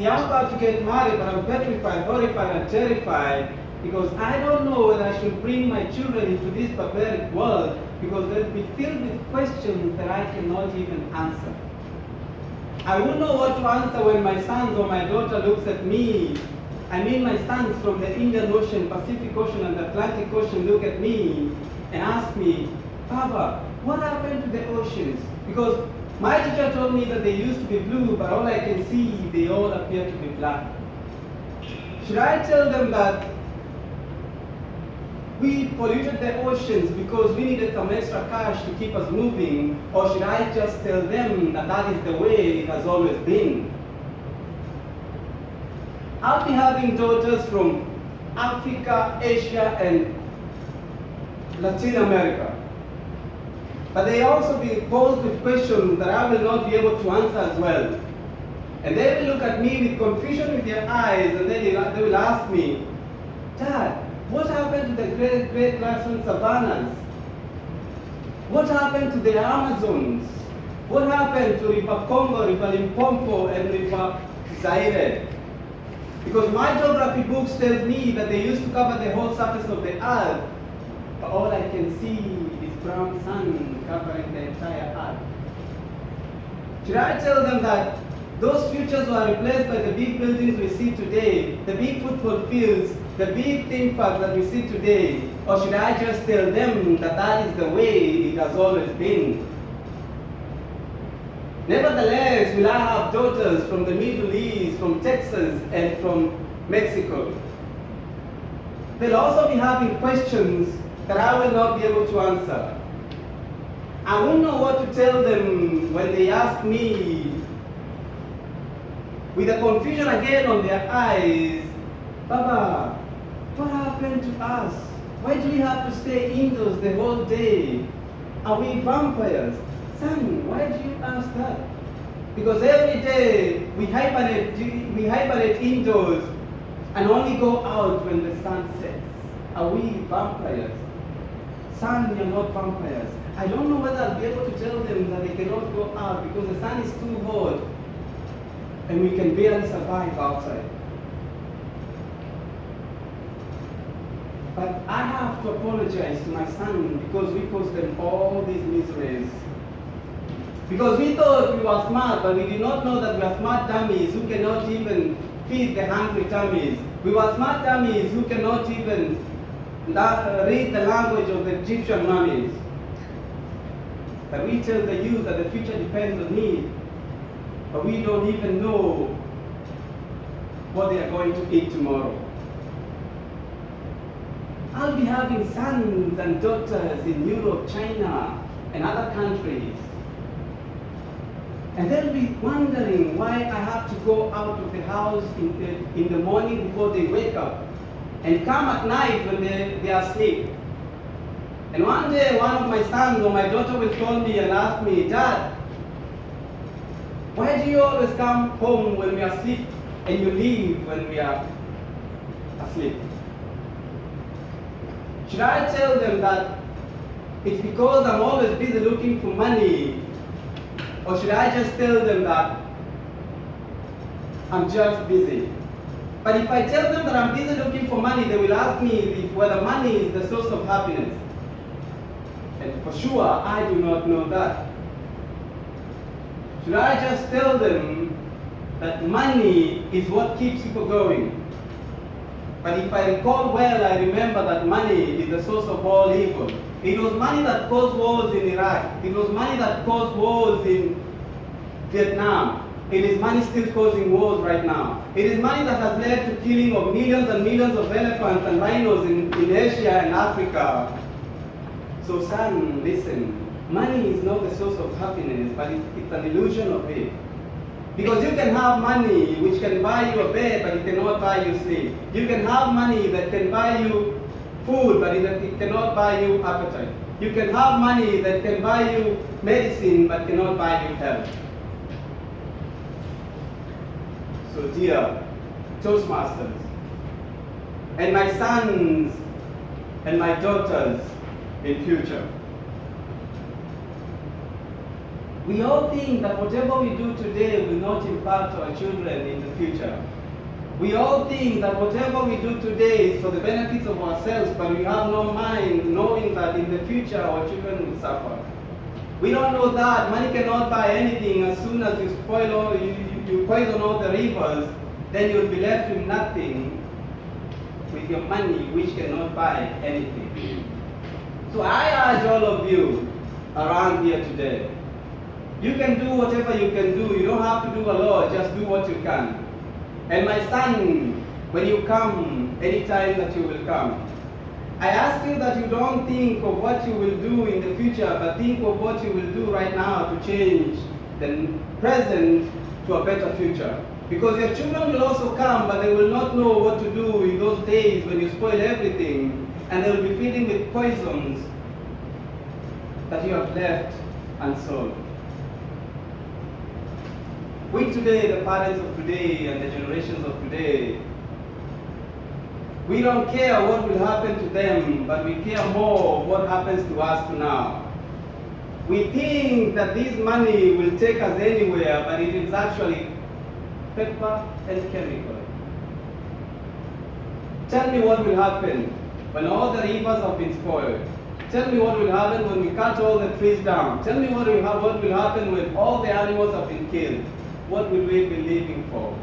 see, I'm about to get married, but I'm petrified, horrified, and terrified because I don't know whether I should bring my children into this barbaric world because they'll be filled with questions that I cannot even answer. I won't know what to answer when my sons or my daughter looks at me. I mean my sons from the Indian Ocean, Pacific Ocean, and the Atlantic Ocean look at me and ask me, Papa, what happened to the oceans? Because my teacher told me that they used to be blue, but all I can see, they all appear to be black. Should I tell them that we polluted the oceans because we needed some extra cash to keep us moving, or should I just tell them that that is the way it has always been? I'll be having daughters from Africa, Asia, and Latin America. But they also be posed with questions that I will not be able to answer as well. And they will look at me with confusion with their eyes, and then they will ask me, Dad, what happened to the great grassland savannas? What happened to the Amazons? What happened to River Congo, River Limpopo, and River Zaire? Because my geography books tell me that they used to cover the whole surface of the earth, but all I can see is brown sand covering the entire earth. Should I tell them that those futures were replaced by the big buildings we see today, the big football fields, the big theme parks that we see today? Or should I just tell them that that is the way it has always been? Nevertheless, will I have daughters from the Middle East, from Texas, and from Mexico? They'll also be having questions that I will not be able to answer. I won't know what to tell them when they ask me, with the confusion again on their eyes, Baba, what happened to us? Why do we have to stay indoors the whole day? Are we vampires? Son, why do you ask that? Because every day we hibernate indoors and only go out when the sun sets. Are we vampires? Son, we are not vampires. I don't know whether I'll be able to tell them that they cannot go out because the sun is too hot and we can barely survive outside. But I have to apologize to my son because we caused them all these miseries. Because we thought we were smart, but we did not know that we are smart dummies who cannot even feed the hungry tummies. We were smart dummies who cannot even read the language of the Egyptian mummies. But we tell the youth that the future depends on me, but we don't even know what they are going to eat tomorrow. I'll be having sons and daughters in Europe, China, and other countries. And they'll be wondering why I have to go out of the house in the morning before they wake up and come at night when they are asleep. And one day, one of my sons or my daughter will call me and ask me, Dad, why do you always come home when we are asleep and you leave when we are asleep? Should I tell them that it's because I'm always busy looking for money? Or should I just tell them that I'm just busy? But if I tell them that I'm busy looking for money, they will ask me whether money is the source of happiness. And for sure, I do not know that. Should I just tell them that money is what keeps people going? But if I recall well, I remember that money is the source of all evil. It was money that caused wars in Iraq. It was money that caused wars in Vietnam. It is money still causing wars right now. It is money that has led to killing of millions and millions of elephants and rhinos in Asia and Africa. So son, listen, money is not the source of happiness, but it's an illusion of it. Because you can have money which can buy you a bed, but it cannot buy you sleep. You can have money that can buy you food, but it cannot buy you appetite. You can have money that can buy you medicine, but cannot buy you health. So dear Toastmasters, and my sons and my daughters in future, We all think that whatever we do today will not impact our children in the future. We all think that whatever we do today is for the benefits of ourselves, but we have no mind knowing that in the future our children will suffer. We don't know that money cannot buy anything. As soon as you spoil all, you poison all the rivers, then you'll be left with nothing with your money, which cannot buy anything. So I urge all of you around here today, you can do whatever you can do. You don't have to do a lot, just do what you can. And my son, when you come, anytime that you will come, I ask you that you don't think of what you will do in the future, but think of what you will do right now to change the present to a better future. Because your children will also come, but they will not know what to do in those days when you spoil everything, and they will be feeding with poisons that you have left unsold. We today, the parents of today and the generations of today, we don't care what will happen to them, but we care more what happens to us now. We think that this money will take us anywhere, but it is actually paper and chemical. Tell me what will happen when all the rivers have been spoiled. Tell me what will happen when we cut all the trees down. Tell me what will happen when all the animals have been killed. What will we be living for?